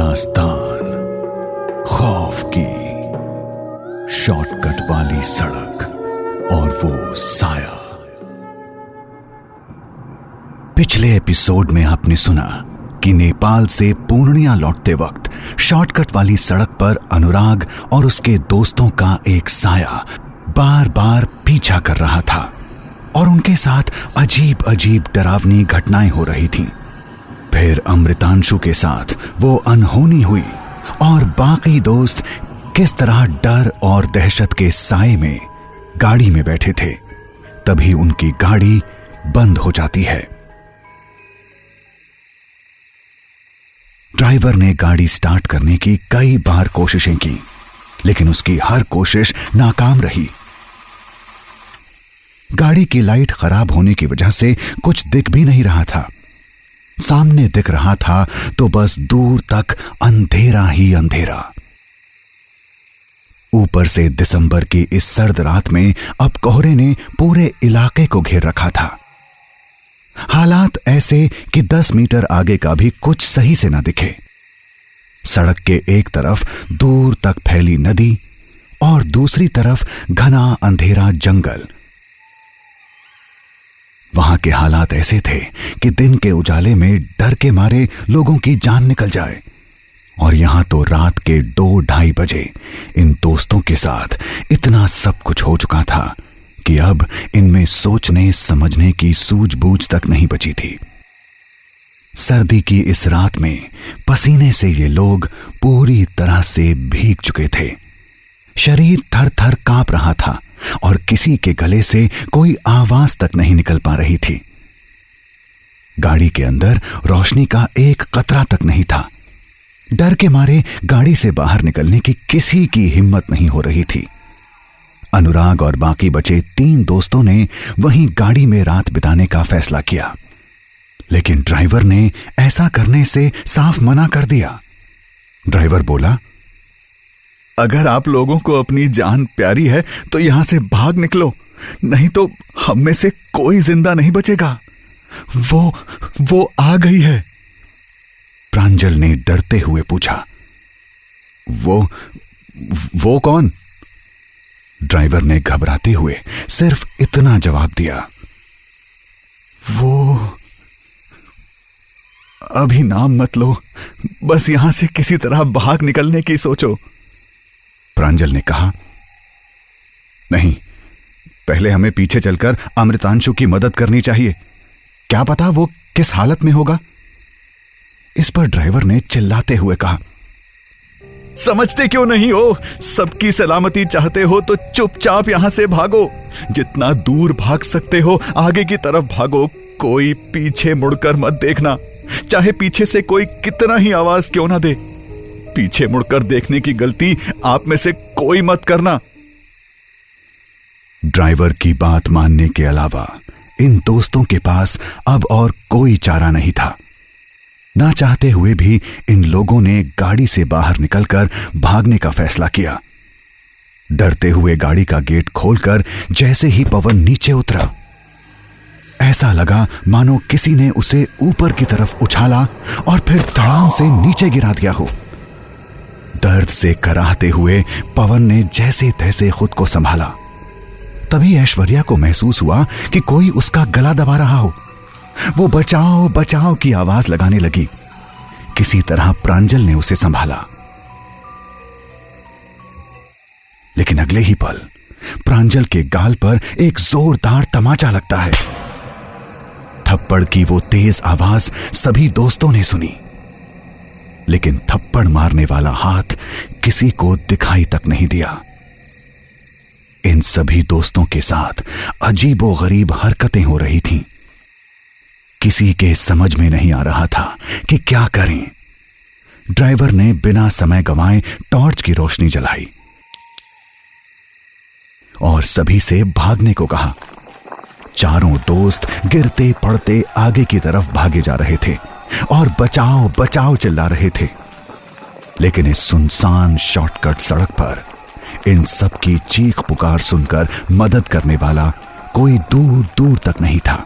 दास्तान खौफ की, शॉर्टकट वाली सड़क और वो साया। पिछले एपिसोड में आपने सुना कि नेपाल से पूर्णिया लौटते वक्त शॉर्टकट वाली सड़क पर अनुराग और उसके दोस्तों का एक साया बार बार पीछा कर रहा था और उनके साथ अजीब अजीब डरावनी घटनाएं हो रही थीं। फिर अमृतांशु के साथ वो अनहोनी हुई और बाकी दोस्त किस तरह डर और दहशत के साए में गाड़ी में बैठे थे। तभी उनकी गाड़ी बंद हो जाती है। ड्राइवर ने गाड़ी स्टार्ट करने की कई बार कोशिशें की, लेकिन उसकी हर कोशिश नाकाम रही। गाड़ी की लाइट खराब होने की वजह से कुछ दिख भी नहीं रहा था। सामने दिख रहा था तो बस दूर तक अंधेरा ही अंधेरा। ऊपर से दिसंबर की इस सर्द रात में अब कोहरे ने पूरे इलाके को घेर रखा था। हालात ऐसे कि 10 मीटर आगे का भी कुछ सही से ना दिखे। सड़क के एक तरफ दूर तक फैली नदी और दूसरी तरफ घना अंधेरा जंगल। वहां के हालात ऐसे थे कि दिन के उजाले में डर के मारे लोगों की जान निकल जाए। और यहां तो रात के 2-2:30 बजे इन दोस्तों के साथ इतना सब कुछ हो चुका था कि अब इनमें सोचने समझने की सूझबूझ तक नहीं बची थी। सर्दी की इस रात में पसीने से ये लोग पूरी तरह से भीग चुके थे। शरीर थर थर कांप रहा था और किसी के गले से कोई आवाज तक नहीं निकल पा रही थी। गाड़ी के अंदर रोशनी का एक कतरा तक नहीं था। डर के मारे गाड़ी से बाहर निकलने की किसी की हिम्मत नहीं हो रही थी। अनुराग और बाकी बचे 3 दोस्तों ने वहीं गाड़ी में रात बिताने का फैसला किया, लेकिन ड्राइवर ने ऐसा करने से साफ मना कर दिया। ड्राइवर बोला, अगर आप लोगों को अपनी जान प्यारी है तो यहां से भाग निकलो, नहीं तो हम में से कोई जिंदा नहीं बचेगा। वो आ गई है। प्रांजल ने डरते हुए पूछा। वो कौन? ड्राइवर ने घबराते हुए सिर्फ इतना जवाब दिया, वो अभी नाम मत लो, बस यहां से किसी तरह भाग निकलने की सोचो। प्रांजल ने कहा। नहीं, पहले हमें पीछे चलकर अमृतांशु की मदद करनी चाहिए। क्या पता वो किस हालत में होगा। इस पर ड्राइवर ने चिल्लाते हुए कहा, समझते क्यों नहीं हो? सबकी सलामती चाहते हो तो चुपचाप यहां से भागो। जितना दूर भाग सकते हो आगे की तरफ भागो। कोई पीछे मुड़कर मत देखना, चाहे पीछे से कोई कितना ही आवाज क्यों ना दे। पीछे मुड़कर देखने की गलती आप में से कोई मत करना। ड्राइवर की बात मानने के अलावा इन दोस्तों के पास अब और कोई चारा नहीं था। ना चाहते हुए भी इन लोगों ने गाड़ी से बाहर निकलकर भागने का फैसला किया। डरते हुए गाड़ी का गेट खोलकर जैसे ही पवन नीचे उतरा, ऐसा लगा मानो किसी ने उसे ऊपर की तरफ उछाला और फिर धड़ाम से नीचे गिरा दिया हो। दर्द से कराहते हुए पवन ने जैसे तैसे खुद को संभाला। तभी ऐश्वर्या को महसूस हुआ कि कोई उसका गला दबा रहा हो। वो बचाओ बचाओ की आवाज लगाने लगी। किसी तरह प्रांजल ने उसे संभाला, लेकिन अगले ही पल प्रांजल के गाल पर एक जोरदार तमाचा लगता है। थप्पड़ की वो तेज आवाज सभी दोस्तों ने सुनी, लेकिन थप्पड़ मारने वाला हाथ किसी को दिखाई तक नहीं दिया। इन सभी दोस्तों के साथ अजीबोगरीब हरकतें हो रही थीं। किसी के समझ में नहीं आ रहा था कि क्या करें। ड्राइवर ने बिना समय गंवाए टॉर्च की रोशनी जलाई और सभी से भागने को कहा। चारों दोस्त गिरते पड़ते आगे की तरफ भागे जा रहे थे और बचाओ बचाओ चिल्ला रहे थे, लेकिन इस सुनसान शॉर्टकट सड़क पर इन सब की चीख पुकार सुनकर मदद करने वाला कोई दूर दूर तक नहीं था।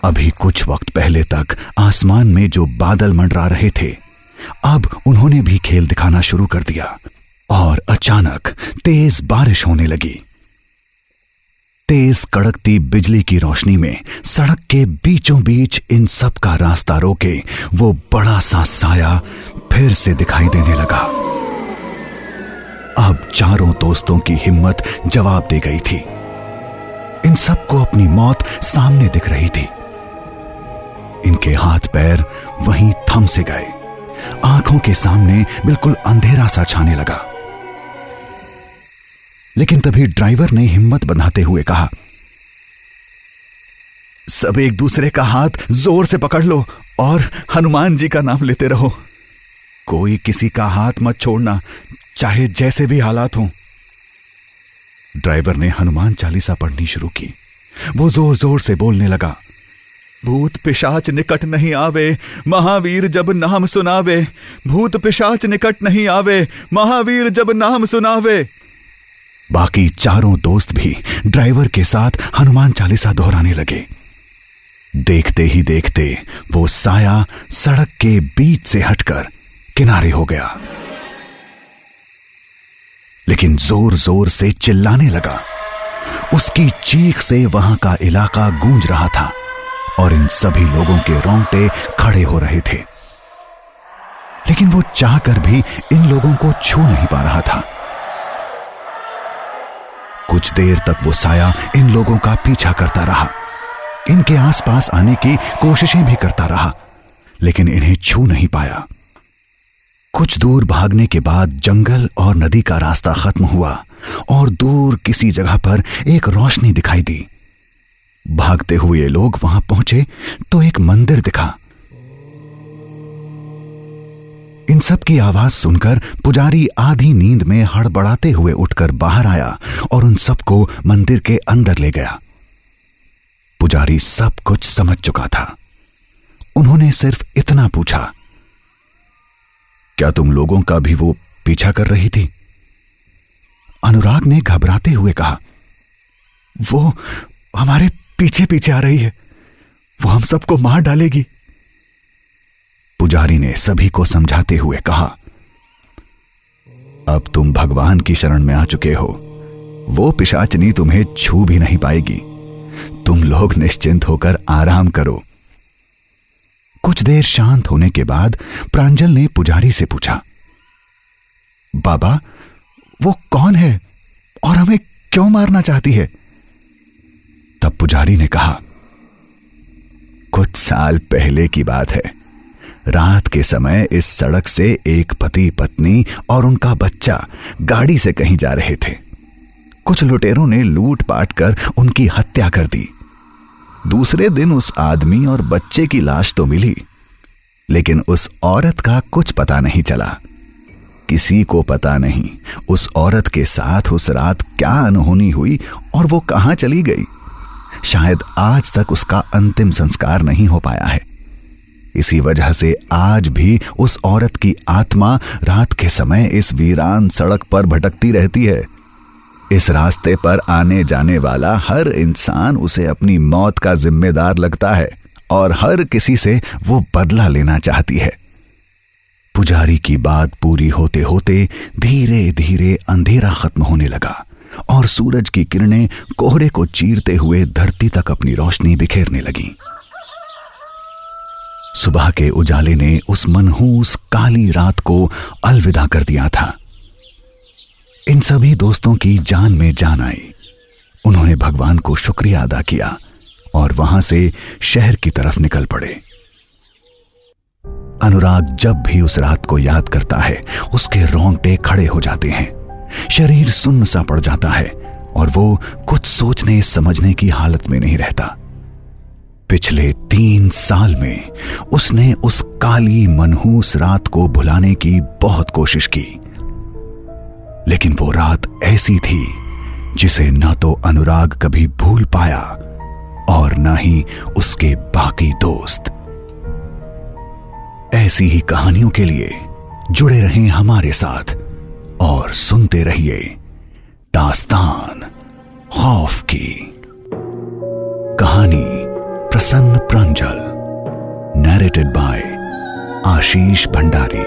अभी कुछ वक्त पहले तक आसमान में जो बादल मंडरा रहे थे अब उन्होंने भी खेल दिखाना शुरू कर दिया और अचानक तेज बारिश होने लगी। तेज कड़कती बिजली की रोशनी में सड़क के बीचों बीच इन सब का रास्ता रोके वो बड़ा सा साया फिर से दिखाई देने लगा। अब चारों दोस्तों की हिम्मत जवाब दे गई थी। इन सबको अपनी मौत सामने दिख रही थी। इनके हाथ पैर वहीं थम से गए। आंखों के सामने बिल्कुल अंधेरा सा छाने लगा। लेकिन तभी ड्राइवर ने हिम्मत बंधाते हुए कहा, सब एक दूसरे का हाथ जोर से पकड़ लो और हनुमान जी का नाम लेते रहो। कोई किसी का हाथ मत छोड़ना, चाहे जैसे भी हालात हों। ड्राइवर ने हनुमान चालीसा पढ़नी शुरू की। वो जोर जोर से बोलने लगा, भूत पिशाच निकट नहीं आवे, महावीर जब नाम सुनावे। भूत पिशाच निकट नहीं आवे, महावीर जब नाम सुनावे। बाकी चारों दोस्त भी ड्राइवर के साथ हनुमान चालीसा दोहराने लगे। देखते ही देखते वो साया सड़क के बीच से हटकर किनारे हो गया, लेकिन जोर जोर से चिल्लाने लगा। उसकी चीख से वहां का इलाका गूंज रहा था और इन सभी लोगों के रोंगटे खड़े हो रहे थे। लेकिन वो चाहकर भी इन लोगों को छू नहीं पा रहा था। कुछ देर तक वो साया इन लोगों का पीछा करता रहा, इनके आसपास आने की कोशिशें भी करता रहा, लेकिन इन्हें छू नहीं पाया। कुछ दूर भागने के बाद जंगल और नदी का रास्ता खत्म हुआ और दूर किसी जगह पर एक रोशनी दिखाई दी। भागते हुए लोग वहां पहुंचे तो एक मंदिर दिखा। इन सब की आवाज सुनकर पुजारी आधी नींद में हड़बड़ाते हुए उठकर बाहर आया और उन सबको मंदिर के अंदर ले गया। पुजारी सब कुछ समझ चुका था। उन्होंने सिर्फ इतना पूछा, क्या तुम लोगों का भी वो पीछा कर रही थी? अनुराग ने घबराते हुए कहा, वो हमारे पीछे पीछे आ रही है, वो हम सबको मार डालेगी। पुजारी ने सभी को समझाते हुए कहा, अब तुम भगवान की शरण में आ चुके हो, वो पिशाचनी तुम्हें छू भी नहीं पाएगी। तुम लोग निश्चिंत होकर आराम करो। कुछ देर शांत होने के बाद प्रांजल ने पुजारी से पूछा, बाबा वो कौन है और हमें क्यों मारना चाहती है? तब पुजारी ने कहा, कुछ साल पहले की बात है। रात के समय इस सड़क से एक पति पत्नी और उनका बच्चा गाड़ी से कहीं जा रहे थे। कुछ लुटेरों ने लूट पाट कर उनकी हत्या कर दी। दूसरे दिन उस आदमी और बच्चे की लाश तो मिली, लेकिन उस औरत का कुछ पता नहीं चला। किसी को पता नहीं उस औरत के साथ उस रात क्या अनहोनी हुई और वो कहां चली गई। शायद आज तक उसका अंतिम संस्कार नहीं हो पाया है। इसी वजह से आज भी उस औरत की आत्मा रात के समय इस वीरान सड़क पर भटकती रहती है। इस रास्ते पर आने जाने वाला हर इंसान उसे अपनी मौत का जिम्मेदार लगता है और हर किसी से वो बदला लेना चाहती है। पुजारी की बात पूरी होते होते धीरे धीरे अंधेरा खत्म होने लगा और सूरज की किरणें कोहरे को चीरते हुए धरती तक अपनी रोशनी बिखेरने लगीं। सुबह के उजाले ने उस मनहूस काली रात को अलविदा कर दिया था। इन सभी दोस्तों की जान में जान आई। उन्होंने भगवान को शुक्रिया अदा किया और वहां से शहर की तरफ निकल पड़े। अनुराग जब भी उस रात को याद करता है उसके रोंगटे खड़े हो जाते हैं, शरीर सुन्न सा पड़ जाता है और वो कुछ सोचने समझने की हालत में नहीं रहता। पिछले 3 साल में उसने उस काली मनहूस रात को भुलाने की बहुत कोशिश की, लेकिन वो रात ऐसी थी जिसे न तो अनुराग कभी भूल पाया और न ही उसके बाकी दोस्त। ऐसी ही कहानियों के लिए जुड़े रहें हमारे साथ और सुनते रहिए दास्तान खौफ की। कहानी प्रसन्न प्रांजल, नैरेटेड बाय आशीष भंडारी।